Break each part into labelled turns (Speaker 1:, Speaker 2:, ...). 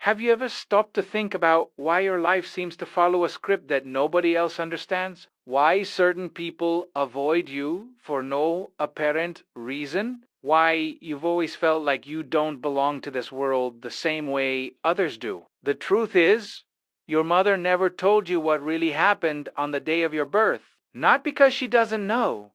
Speaker 1: Have you ever stopped to think about why your life seems to follow a script that nobody else understands? Why certain people avoid you for no apparent reason? Why you've always felt like you don't belong to this world the same way others do? The truth is, your mother never told you what really happened on the day of your birth. Not because she doesn't know,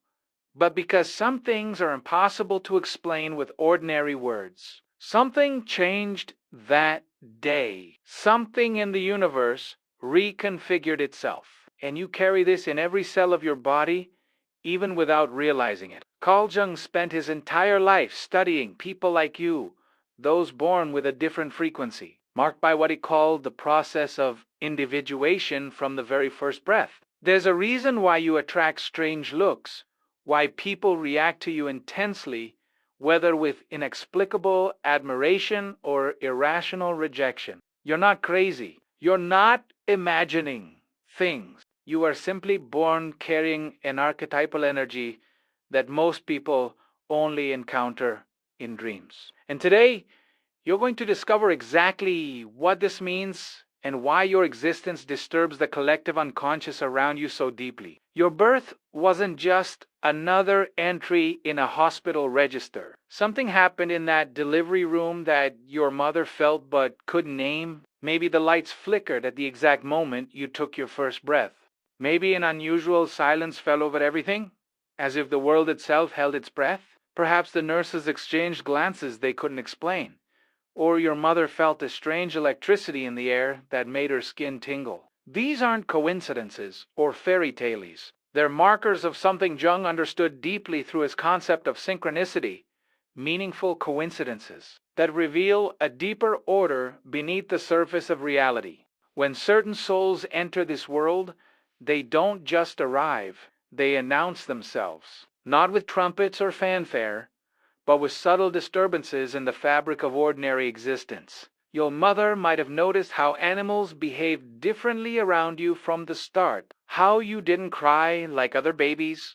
Speaker 1: but because some things are impossible to explain with ordinary words. Something changed that day. Something in the universe reconfigured itself. And you carry this in every cell of your body, even without realizing it. Carl Jung spent his entire life studying people like you, those born with a different frequency, marked by what he called the process of individuation from the very first breath. There's a reason why you attract strange looks, why people react to you intensely, whether with inexplicable admiration or irrational rejection. You're not crazy. You're not imagining things. You are simply born carrying an archetypal energy that most people only encounter in dreams. And today, you're going to discover exactly what this means and why your existence disturbs the collective unconscious around you so deeply. Your birth wasn't just another entry in a hospital register. Something happened in that delivery room that your mother felt but couldn't name. Maybe the lights flickered at the exact moment you took your first breath. Maybe an unusual silence fell over everything, as if the world itself held its breath. Perhaps the nurses exchanged glances they couldn't explain. Or your mother felt a strange electricity in the air that made her skin tingle. These aren't coincidences or fairy tales. They're markers of something Jung understood deeply through his concept of synchronicity, meaningful coincidences that reveal a deeper order beneath the surface of reality. When certain souls enter this world, they don't just arrive, they announce themselves, not with trumpets or fanfare, but with subtle disturbances in the fabric of ordinary existence. Your mother might have noticed how animals behaved differently around you from the start, how you didn't cry like other babies,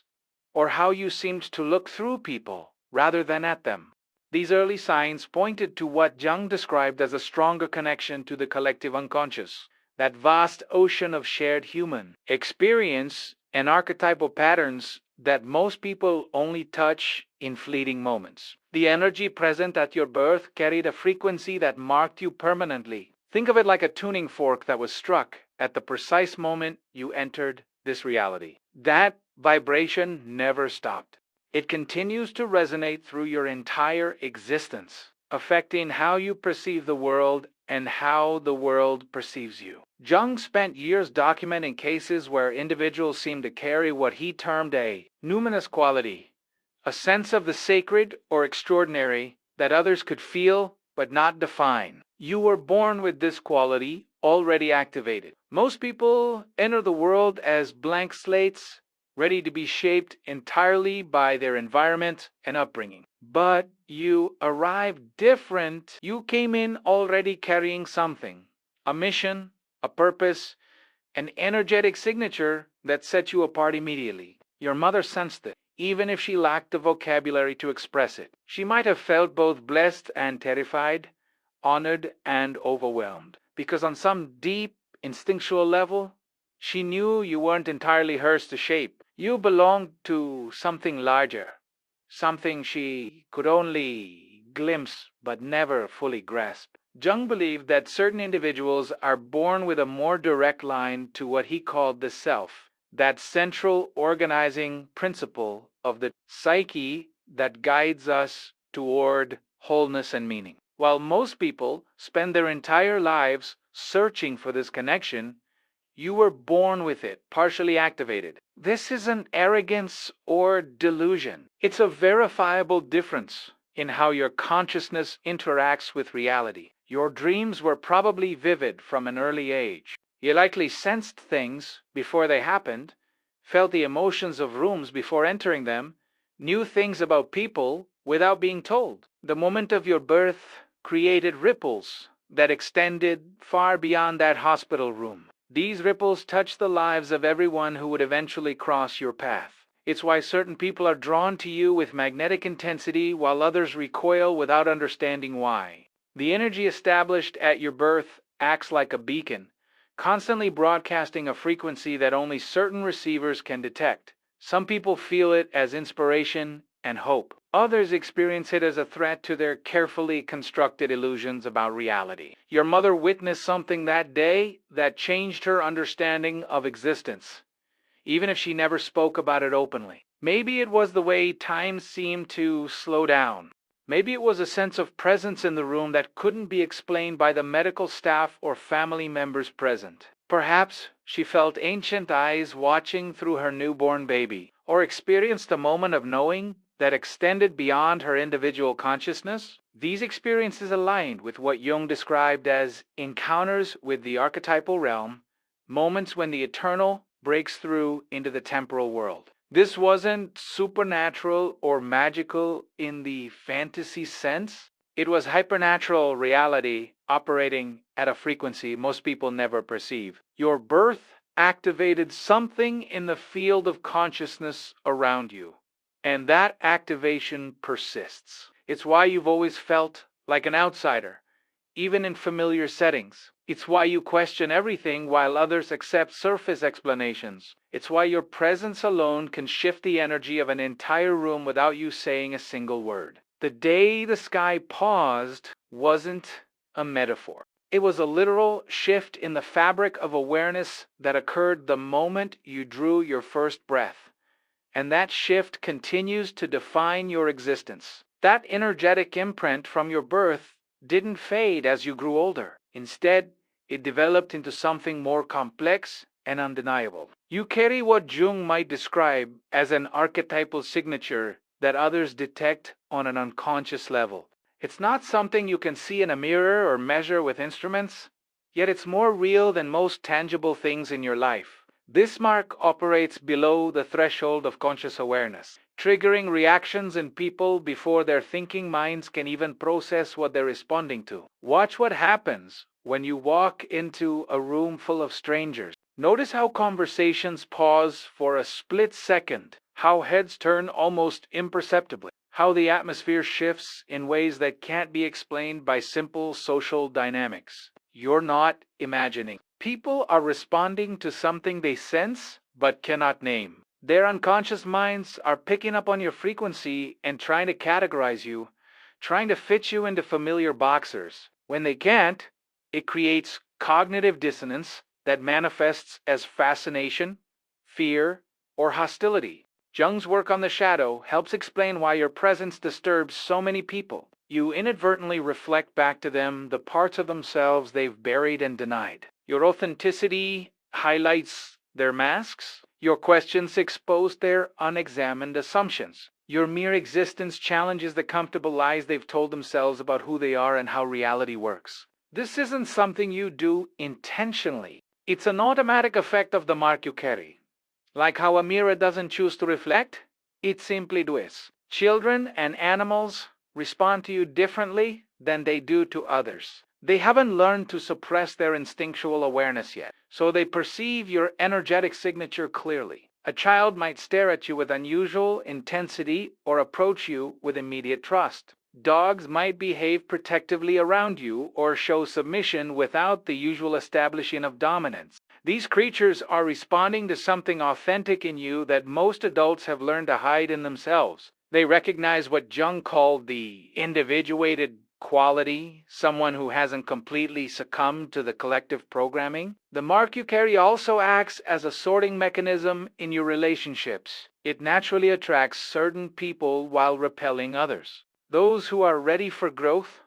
Speaker 1: or how you seemed to look through people rather than at them. These early signs pointed to what Jung described as a stronger connection to the collective unconscious, that vast ocean of shared human experience and archetypal patterns that most people only touch in fleeting moments. The energy present at your birth carried a frequency that marked you permanently. Think of it like a tuning fork that was struck at the precise moment you entered this reality. That vibration never stopped. It continues to resonate through your entire existence, affecting how you perceive the world and how the world perceives you. Jung spent years documenting cases where individuals seemed to carry what he termed a numinous quality, a sense of the sacred or extraordinary that others could feel but not define. You were born with this quality already activated. Most people enter the world as blank slates, ready to be shaped entirely by their environment and upbringing. But you arrived different. You came in already carrying something, a mission, a purpose, an energetic signature that set you apart immediately. Your mother sensed it, even if she lacked the vocabulary to express it. She might have felt both blessed and terrified, honored and overwhelmed, because on some deep, instinctual level, she knew you weren't entirely hers to shape. You belonged to something larger, something she could only glimpse but never fully grasp. Jung believed that certain individuals are born with a more direct line to what he called the self, that central organizing principle of the psyche that guides us toward wholeness and meaning. While most people spend their entire lives searching for this connection, you were born with it, partially activated. This isn't arrogance or delusion. It's a verifiable difference in how your consciousness interacts with reality. Your dreams were probably vivid from an early age. You likely sensed things before they happened, felt the emotions of rooms before entering them, knew things about people without being told. The moment of your birth created ripples that extended far beyond that hospital room. These ripples touch the lives of everyone who would eventually cross your path. It's why certain people are drawn to you with magnetic intensity while others recoil without understanding why. The energy established at your birth acts like a beacon, constantly broadcasting a frequency that only certain receivers can detect. Some people feel it as inspiration and hope. Others experience it as a threat to their carefully constructed illusions about reality. Your mother witnessed something that day that changed her understanding of existence, even if she never spoke about it openly. Maybe it was the way time seemed to slow down. Maybe it was a sense of presence in the room that couldn't be explained by the medical staff or family members present. Perhaps she felt ancient eyes watching through her newborn baby, or experienced a moment of knowing that extended beyond her individual consciousness. These experiences aligned with what Jung described as encounters with the archetypal realm, moments when the eternal breaks through into the temporal world. This wasn't supernatural or magical in the fantasy sense. It was hypernatural reality operating at a frequency most people never perceive. Your birth activated something in the field of consciousness around you, and that activation persists. It's why you've always felt like an outsider, even in familiar settings. It's why you question everything while others accept surface explanations. It's why your presence alone can shift the energy of an entire room without you saying a single word. The day the sky paused wasn't a metaphor. It was a literal shift in the fabric of awareness that occurred the moment you drew your first breath. And that shift continues to define your existence. That energetic imprint from your birth didn't fade as you grew older. Instead, it developed into something more complex and undeniable. You carry what Jung might describe as an archetypal signature that others detect on an unconscious level. It's not something you can see in a mirror or measure with instruments, yet it's more real than most tangible things in your life. This mark operates below the threshold of conscious awareness, triggering reactions in people before their thinking minds can even process what they're responding to. Watch what happens when you walk into a room full of strangers. Notice how conversations pause for a split second, how heads turn almost imperceptibly, how the atmosphere shifts in ways that can't be explained by simple social dynamics. You're not imagining. People are responding to something they sense but cannot name. Their unconscious minds are picking up on your frequency and trying to categorize you, trying to fit you into familiar boxers. When they can't, it creates cognitive dissonance that manifests as fascination, fear, or hostility. Jung's work on the shadow helps explain why your presence disturbs so many people. You inadvertently reflect back to them the parts of themselves they've buried and denied. Your authenticity highlights their masks. Your questions expose their unexamined assumptions. Your mere existence challenges the comfortable lies they've told themselves about who they are and how reality works. This isn't something you do intentionally. It's an automatic effect of the mark you carry. Like how a mirror doesn't choose to reflect, it simply does. Children and animals respond to you differently than they do to others. They haven't learned to suppress their instinctual awareness yet, so they perceive your energetic signature clearly. A child might stare at you with unusual intensity or approach you with immediate trust. Dogs might behave protectively around you or show submission without the usual establishing of dominance. These creatures are responding to something authentic in you that most adults have learned to hide in themselves. They recognize what Jung called the individuated quality, someone who hasn't completely succumbed to the collective programming. The mark you carry also acts as a sorting mechanism in your relationships. It naturally attracts certain people while repelling others. Those who are ready for growth,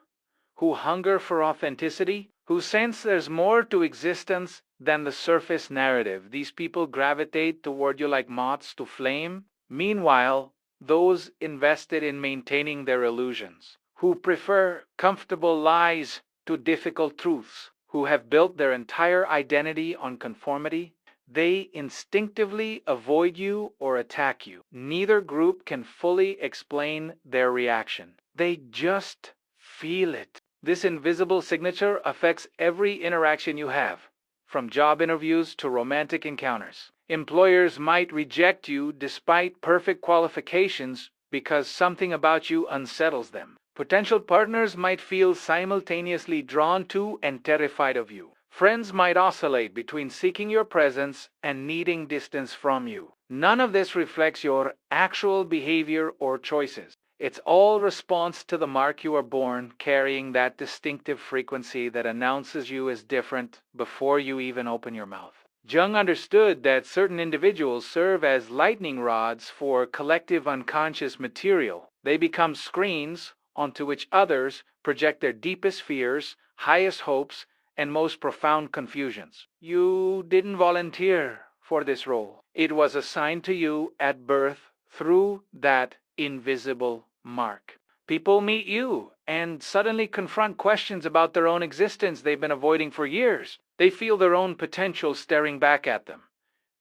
Speaker 1: who hunger for authenticity, who sense there's more to existence than the surface narrative. These people gravitate toward you like moths to flame. Meanwhile, those invested in maintaining their illusions, who prefer comfortable lies to difficult truths, who have built their entire identity on conformity, they instinctively avoid you or attack you. Neither group can fully explain their reaction. They just feel it. This invisible signature affects every interaction you have, from job interviews to romantic encounters. Employers might reject you despite perfect qualifications because something about you unsettles them. Potential partners might feel simultaneously drawn to and terrified of you. Friends might oscillate between seeking your presence and needing distance from you. None of this reflects your actual behavior or choices. It's all response to the mark you were born carrying, that distinctive frequency that announces you as different before you even open your mouth. Jung understood that certain individuals serve as lightning rods for collective unconscious material. They become screens onto which others project their deepest fears, highest hopes, and most profound confusions. You didn't volunteer for this role. It was assigned to you at birth through that invisible mark. People meet you and suddenly confront questions about their own existence they've been avoiding for years. They feel their own potential staring back at them,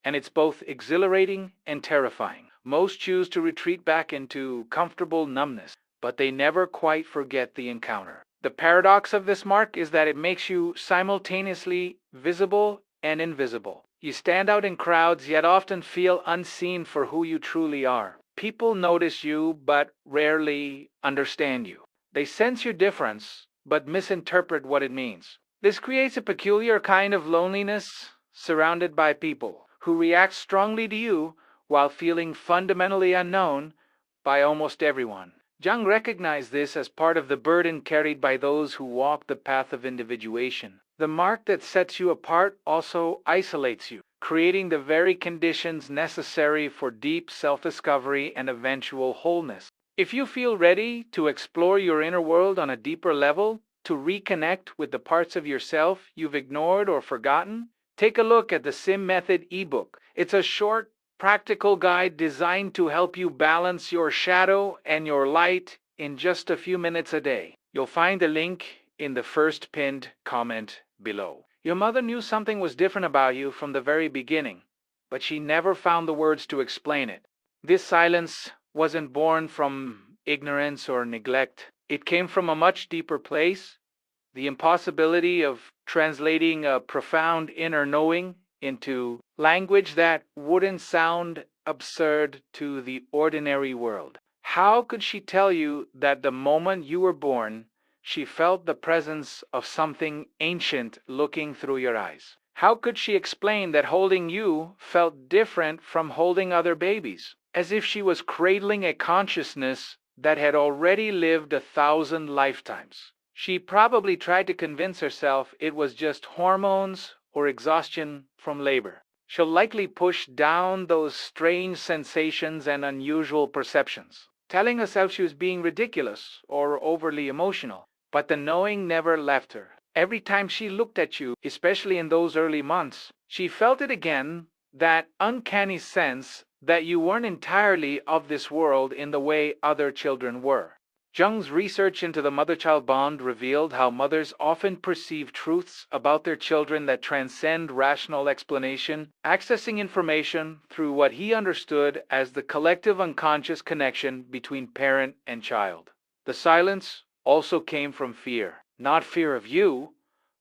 Speaker 1: and it's both exhilarating and terrifying. Most choose to retreat back into comfortable numbness, but they never quite forget the encounter. The paradox of this mark is that it makes you simultaneously visible and invisible. You stand out in crowds, yet often feel unseen for who you truly are. People notice you, but rarely understand you. They sense your difference, but misinterpret what it means. This creates a peculiar kind of loneliness surrounded by people who react strongly to you while feeling fundamentally unknown by almost everyone. Jung recognized this as part of the burden carried by those who walk the path of individuation. The mark that sets you apart also isolates you, creating the very conditions necessary for deep self-discovery and eventual wholeness. If you feel ready to explore your inner world on a deeper level, to reconnect with the parts of yourself you've ignored or forgotten, take a look at the Sim Method ebook. It's a short, practical guide designed to help you balance your shadow and your light in just a few minutes a day. You'll find the link in the first pinned comment below. Your mother knew something was different about you from the very beginning, but she never found the words to explain it. This silence wasn't born from ignorance or neglect. It came from a much deeper place, the impossibility of translating a profound inner knowing into language that wouldn't sound absurd to the ordinary world. How could she tell you that the moment you were born, she felt the presence of something ancient looking through your eyes? How could she explain that holding you felt different from holding other babies? As if she was cradling a consciousness that had already lived 1,000 lifetimes. She probably tried to convince herself it was just hormones or exhaustion from labor. She'll likely push down those strange sensations and unusual perceptions, telling herself she was being ridiculous or overly emotional. But the knowing never left her. Every time she looked at you, especially in those early months, she felt it again, that uncanny sense that you weren't entirely of this world in the way other children were. Jung's research into the mother-child bond revealed how mothers often perceive truths about their children that transcend rational explanation, accessing information through what he understood as the collective unconscious connection between parent and child. The silence also came from fear. Not fear of you,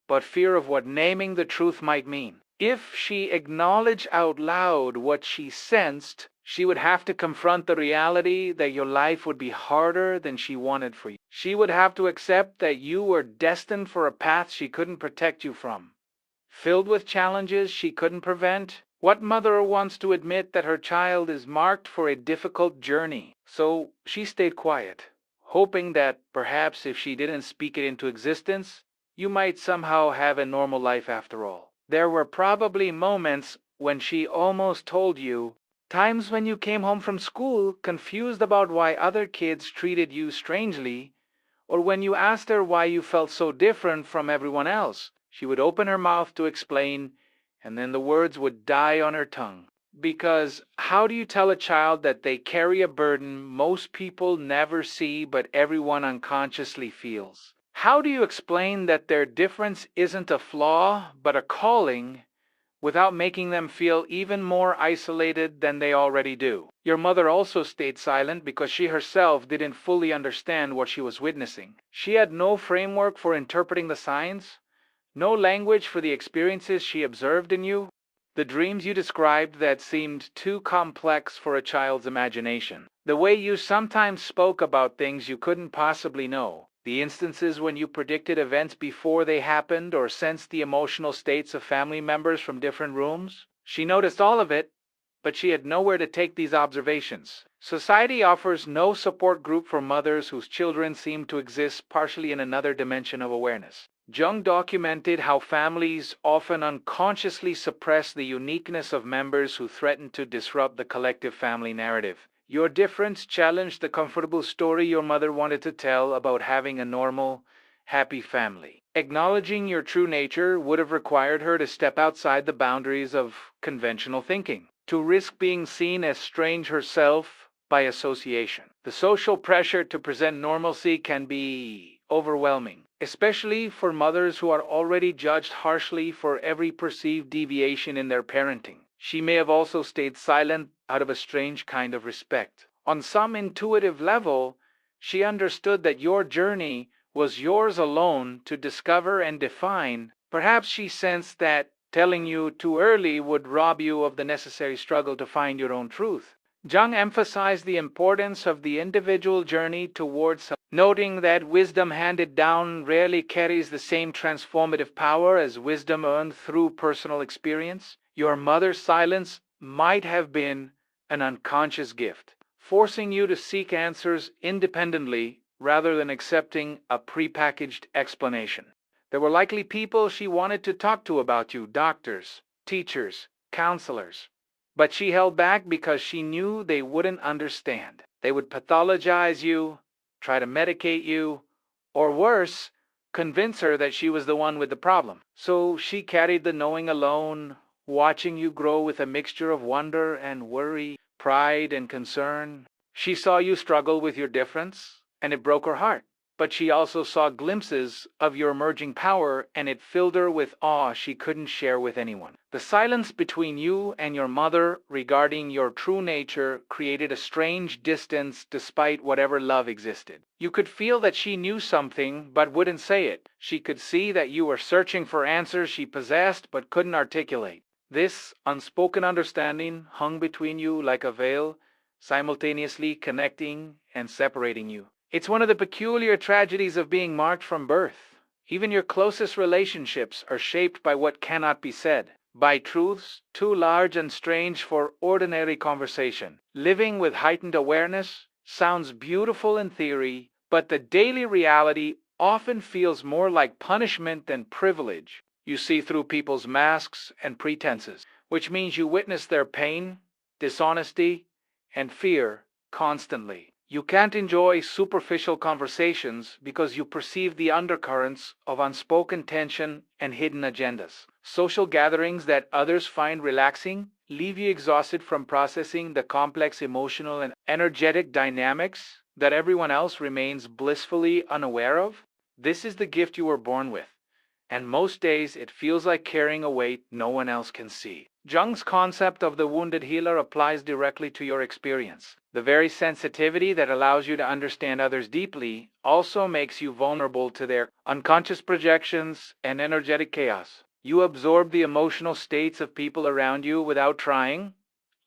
Speaker 1: but fear of what naming the truth might mean. If she acknowledged out loud what she sensed, she would have to confront the reality that your life would be harder than she wanted for you. She would have to accept that you were destined for a path she couldn't protect you from, filled with challenges she couldn't prevent. What mother wants to admit that her child is marked for a difficult journey? So she stayed quiet, hoping that perhaps if she didn't speak it into existence, you might somehow have a normal life after all. There were probably moments when she almost told you, times when you came home from school confused about why other kids treated you strangely, or when you asked her why you felt so different from everyone else. She would open her mouth to explain, and then the words would die on her tongue. Because how do you tell a child that they carry a burden most people never see but everyone unconsciously feels? How do you explain that their difference isn't a flaw but a calling, without making them feel even more isolated than they already do? Your mother also stayed silent because she herself didn't fully understand what she was witnessing. She had no framework for interpreting the signs, no language for the experiences she observed in you. The dreams you described that seemed too complex for a child's imagination. The way you sometimes spoke about things you couldn't possibly know. The instances when you predicted events before they happened or sensed the emotional states of family members from different rooms. She noticed all of it, but she had nowhere to take these observations. Society offers no support group for mothers whose children seem to exist partially in another dimension of awareness. Jung documented how families often unconsciously suppress the uniqueness of members who threaten to disrupt the collective family narrative. Your difference challenged the comfortable story your mother wanted to tell about having a normal, happy family. Acknowledging your true nature would have required her to step outside the boundaries of conventional thinking, to risk being seen as strange herself by association. The social pressure to present normalcy can be overwhelming, especially for mothers who are already judged harshly for every perceived deviation in their parenting. She may have also stayed silent out of a strange kind of respect. On some intuitive level, she understood that your journey was yours alone to discover and define. Perhaps she sensed that telling you too early would rob you of the necessary struggle to find your own truth. Jung emphasized the importance of the individual journey towards, noting that wisdom handed down rarely carries the same transformative power as wisdom earned through personal experience. Your mother's silence might have been an unconscious gift, forcing you to seek answers independently rather than accepting a prepackaged explanation. There were likely people she wanted to talk to about you, doctors, teachers, counselors. But she held back because she knew they wouldn't understand. They would pathologize you, try to medicate you, or worse, convince her that she was the one with the problem. So she carried the knowing alone, watching you grow with a mixture of wonder and worry, pride and concern. She saw you struggle with your difference, and it broke her heart. But she also saw glimpses of your emerging power, and it filled her with awe she couldn't share with anyone. The silence between you and your mother regarding your true nature created a strange distance despite whatever love existed. You could feel that she knew something but wouldn't say it. She could see that you were searching for answers she possessed but couldn't articulate. This unspoken understanding hung between you like a veil, simultaneously connecting and separating you. It's one of the peculiar tragedies of being marked from birth. Even your closest relationships are shaped by what cannot be said, by truths too large and strange for ordinary conversation. Living with heightened awareness sounds beautiful in theory, but the daily reality often feels more like punishment than privilege. You see through people's masks and pretenses, which means you witness their pain, dishonesty, and fear constantly. You can't enjoy superficial conversations because you perceive the undercurrents of unspoken tension and hidden agendas. Social gatherings that others find relaxing leave you exhausted from processing the complex emotional and energetic dynamics that everyone else remains blissfully unaware of. This is the gift you were born with, and most days it feels like carrying a weight no one else can see. Jung's concept of the wounded healer applies directly to your experience. The very sensitivity that allows you to understand others deeply also makes you vulnerable to their unconscious projections and energetic chaos. You absorb the emotional states of people around you without trying,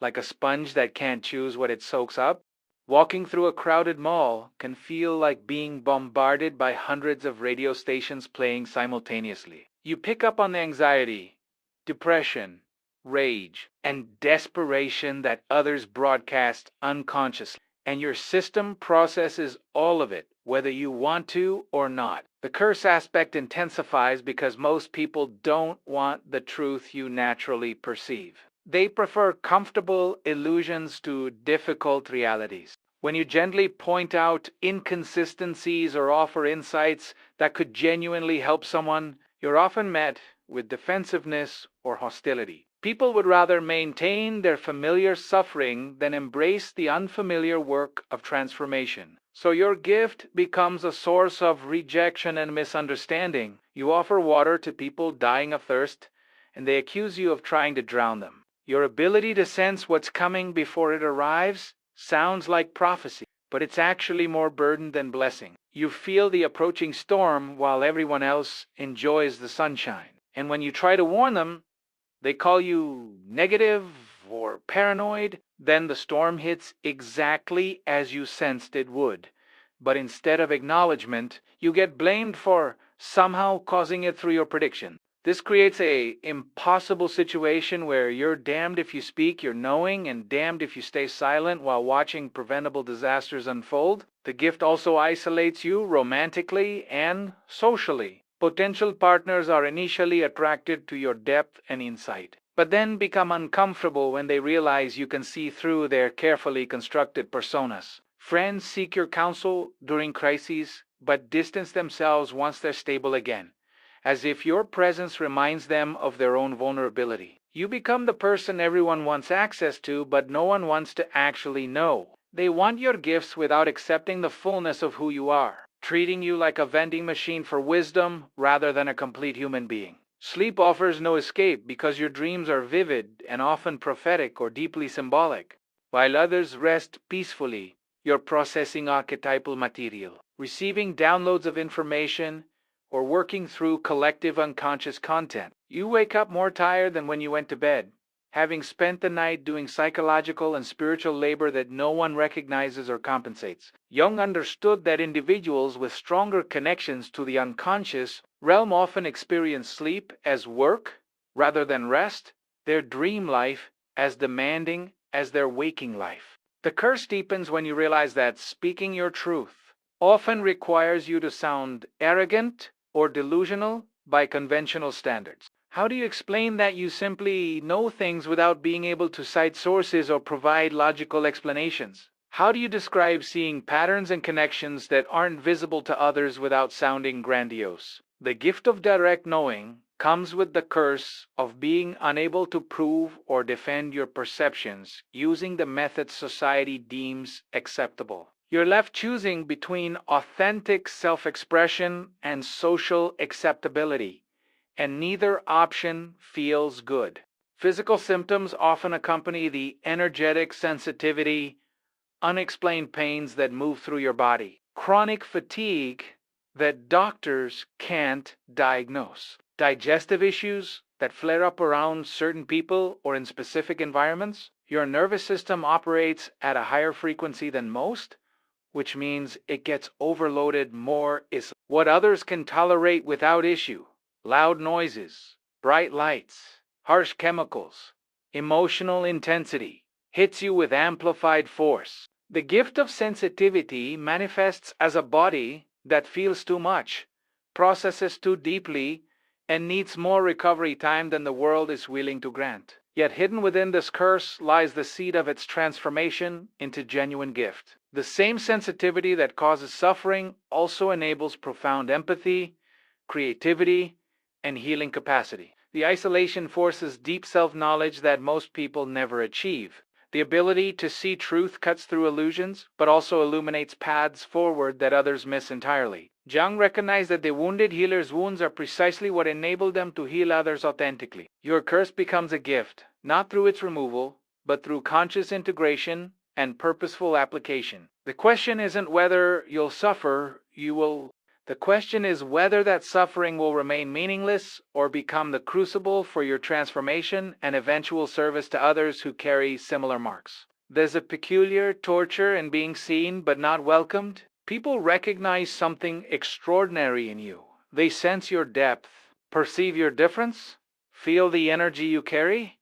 Speaker 1: like a sponge that can't choose what it soaks up. Walking through a crowded mall can feel like being bombarded by hundreds of radio stations playing simultaneously. You pick up on the anxiety, depression, rage, and desperation that others broadcast unconsciously, and your system processes all of it, whether you want to or not. The curse aspect intensifies because most people don't want the truth you naturally perceive. They prefer comfortable illusions to difficult realities. When you gently point out inconsistencies or offer insights that could genuinely help someone, you're often met with defensiveness or hostility. People would rather maintain their familiar suffering than embrace the unfamiliar work of transformation. So your gift becomes a source of rejection and misunderstanding. You offer water to people dying of thirst, and they accuse you of trying to drown them. Your ability to sense what's coming before it arrives sounds like prophecy, but it's actually more burden than blessing. You feel the approaching storm while everyone else enjoys the sunshine. And when you try to warn them, They call you negative or paranoid. Then the storm hits exactly as you sensed it would. But instead of acknowledgement, you get blamed for somehow causing it through your prediction. This creates a impossible situation where you're damned if you speak your knowing and damned if you stay silent while watching preventable disasters unfold. The gift also isolates you romantically and socially. Potential partners are initially attracted to your depth and insight, but then become uncomfortable when they realize you can see through their carefully constructed personas. Friends seek your counsel during crises, but distance themselves once they're stable again, as if your presence reminds them of their own vulnerability. You become the person everyone wants access to, but no one wants to actually know. They want your gifts without accepting the fullness of who you are, treating you like a vending machine for wisdom rather than a complete human being. Sleep offers no escape because your dreams are vivid and often prophetic or deeply symbolic. While others rest peacefully, you're processing archetypal material, receiving downloads of information, or working through collective unconscious content. You wake up more tired than when you went to bed, having spent the night doing psychological and spiritual labor that no one recognizes or compensates. Jung understood that individuals with stronger connections to the unconscious realm often experience sleep as work rather than rest, their dream life as demanding as their waking life. The curse deepens when you realize that speaking your truth often requires you to sound arrogant or delusional by conventional standards. How do you explain that you simply know things without being able to cite sources or provide logical explanations? How do you describe seeing patterns and connections that aren't visible to others without sounding grandiose? The gift of direct knowing comes with the curse of being unable to prove or defend your perceptions using the methods society deems acceptable. You're left choosing between authentic self expression and social acceptability, and neither option feels good. Physical symptoms often accompany the energetic sensitivity, unexplained pains that move through your body, chronic fatigue that doctors can't diagnose, digestive issues that flare up around certain people or in specific environments. Your nervous system operates at a higher frequency than most, which means it gets overloaded more is what others can tolerate without issue. Loud noises, bright lights, harsh chemicals, emotional intensity hits you with amplified force. The gift of sensitivity manifests as a body that feels too much, processes too deeply, and needs more recovery time than the world is willing to grant. Yet hidden within this curse lies the seed of its transformation into genuine gift. The same sensitivity that causes suffering also enables profound empathy, creativity, and healing capacity. The isolation forces deep self-knowledge that most people never achieve. The ability to see truth cuts through illusions, but also illuminates paths forward that others miss entirely. Jung recognized that the wounded healer's wounds are precisely what enable them to heal others authentically. Your curse becomes a gift, not through its removal, but through conscious integration and purposeful application. The question isn't whether you'll suffer, the question is whether that suffering will remain meaningless or become the crucible for your transformation and eventual service to others who carry similar marks. There's a peculiar torture in being seen but not welcomed. People recognize something extraordinary in you. They sense your depth, perceive your difference, feel the energy you carry,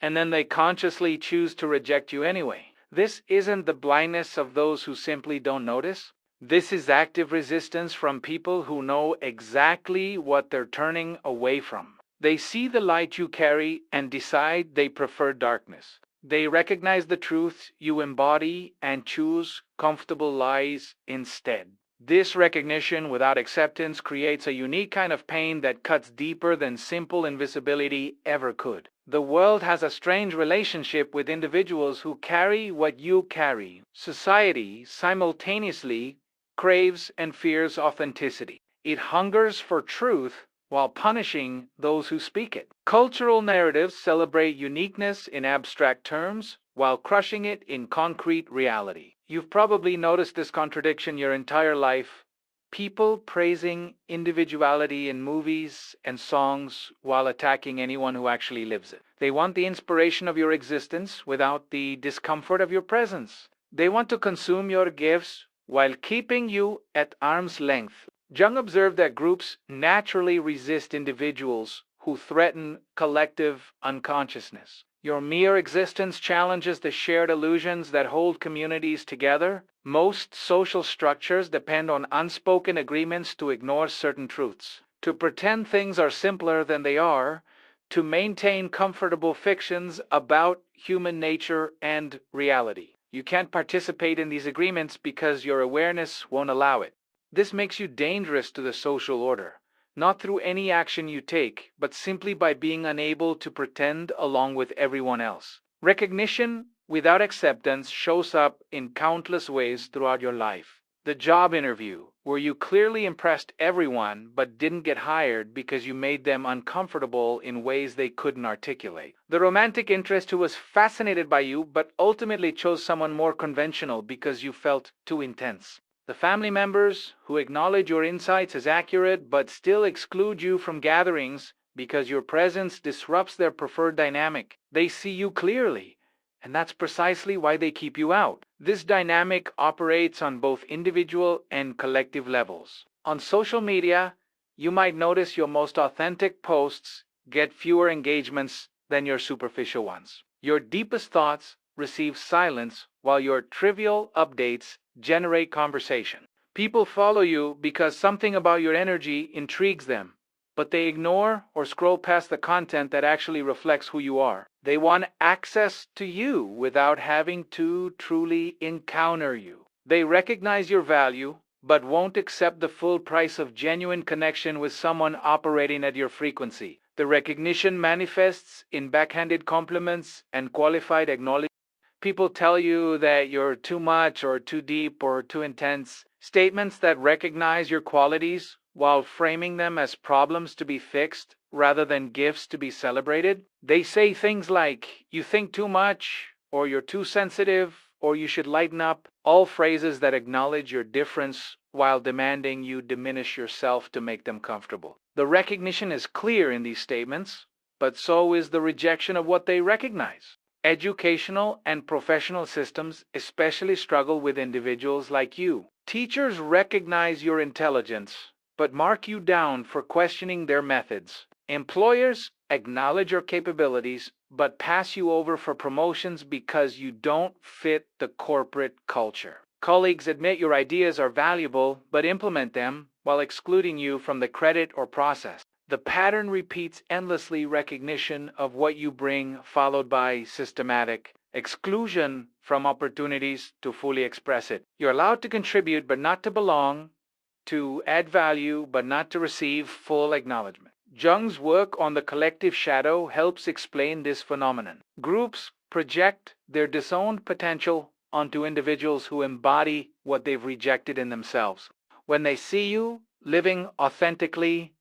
Speaker 1: and then they consciously choose to reject you anyway. This isn't the blindness of those who simply don't notice. This is active resistance from people who know exactly what they're turning away from. They see the light you carry and decide they prefer darkness. They recognize the truth you embody and choose comfortable lies instead. This recognition without acceptance creates a unique kind of pain that cuts deeper than simple invisibility ever could. The world has a strange relationship with individuals who carry what you carry. Society simultaneously craves and fears authenticity. It hungers for truth while punishing those who speak it. Cultural narratives celebrate uniqueness in abstract terms while crushing it in concrete reality. You've probably noticed this contradiction your entire life, People praising individuality in movies and songs while attacking anyone who actually lives it. They want the inspiration of your existence without the discomfort of your presence. They want to consume your gifts while keeping you at arm's length. Jung observed that groups naturally resist individuals who threaten collective unconsciousness. Your mere existence challenges the shared illusions that hold communities together. Most social structures depend on unspoken agreements to ignore certain truths, to pretend things are simpler than they are, to maintain comfortable fictions about human nature and reality. You can't participate in these agreements because your awareness won't allow it. This makes you dangerous to the social order, not through any action you take, but simply by being unable to pretend along with everyone else. Recognition without acceptance shows up in countless ways throughout your life. The job interview, where you clearly impressed everyone but didn't get hired because you made them uncomfortable in ways they couldn't articulate. The romantic interest who was fascinated by you but ultimately chose someone more conventional because you felt too intense. The family members who acknowledge your insights as accurate but still exclude you from gatherings because your presence disrupts their preferred dynamic. They see you clearly, and that's precisely why they keep you out. This dynamic operates on both individual and collective levels. On social media, you might notice your most authentic posts get fewer engagements than your superficial ones. Your deepest thoughts receive silence while your trivial updates generate conversation. People follow you because something about your energy intrigues them, but they ignore or scroll past the content that actually reflects who you are. They want access to you without having to truly encounter you. They recognize your value, but won't accept the full price of genuine connection with someone operating at your frequency. The recognition manifests in backhanded compliments and qualified acknowledgement. People tell you that you're too much or too deep or too intense. Statements that recognize your qualities while framing them as problems to be fixed rather than gifts to be celebrated. They say things like, you think too much, or you're too sensitive, or you should lighten up. All phrases that acknowledge your difference while demanding you diminish yourself to make them comfortable. The recognition is clear in these statements, but so is the rejection of what they recognize. Educational and professional systems especially struggle with individuals like you. Teachers recognize your intelligence, but mark you down for questioning their methods. Employers acknowledge your capabilities, but pass you over for promotions because you don't fit the corporate culture. Colleagues admit your ideas are valuable, but implement them while excluding you from the credit or process. The pattern repeats endlessly: recognition of what you bring, followed by systematic exclusion from opportunities to fully express it. You're allowed to contribute but not to belong, to add value but not to receive full acknowledgement. Jung's work on the collective shadow helps explain this phenomenon. Groups project their disowned potential onto individuals who embody what they've rejected in themselves. When they see you living authentically,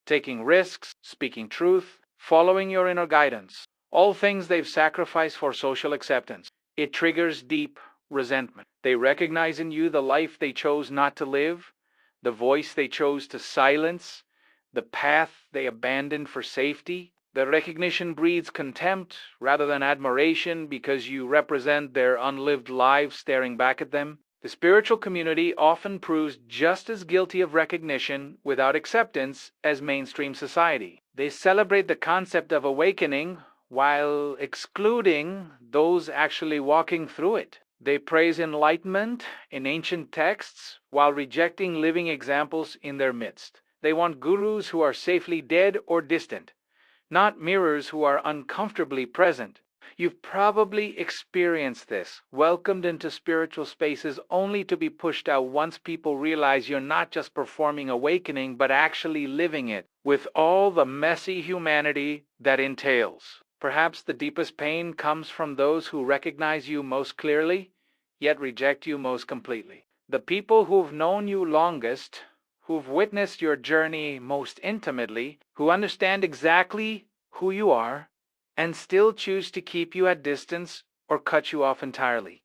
Speaker 1: taking risks, speaking truth, following your inner guidance, all things they've sacrificed for social acceptance, it triggers deep resentment. They recognize in you the life they chose not to live, the voice they chose to silence, the path they abandoned for safety. The recognition breeds contempt rather than admiration because you represent their unlived lives staring back at them. The spiritual community often proves just as guilty of recognition without acceptance as mainstream society. They celebrate the concept of awakening while excluding those actually walking through it. They praise enlightenment in ancient texts while rejecting living examples in their midst. They want gurus who are safely dead or distant, not mirrors who are uncomfortably present. You've probably experienced this, welcomed into spiritual spaces only to be pushed out once people realize you're not just performing awakening, but actually living it, with all the messy humanity that entails. Perhaps the deepest pain comes from those who recognize you most clearly, yet reject you most completely. The people who've known you longest, who've witnessed your journey most intimately, who understand exactly who you are, and still choose to keep you at distance or cut you off entirely.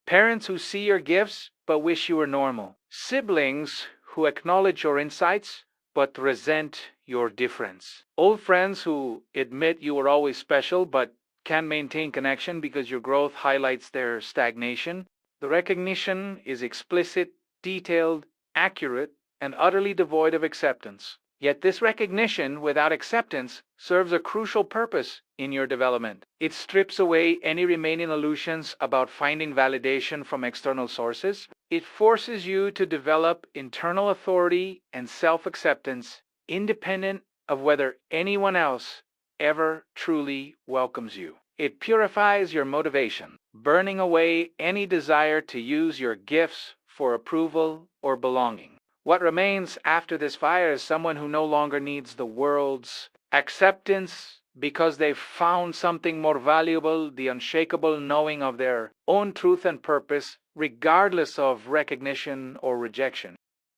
Speaker 1: Parents who see your gifts but wish you were normal. Siblings who acknowledge your insights but resent your difference. Old friends who admit you were always special but can't maintain connection because your growth highlights their stagnation. The recognition is explicit, detailed, accurate, and utterly devoid of acceptance. Yet this recognition without acceptance serves a crucial purpose in your development. It strips away any remaining illusions about finding validation from external sources. It forces you to develop internal authority and self-acceptance independent of whether anyone else ever truly welcomes you. It purifies your motivation, burning away any desire to use your gifts for approval or belonging. What remains after this fire is someone who no longer needs the world's acceptance because they've found something more valuable, the unshakable knowing of their own truth and purpose, regardless of recognition or rejection.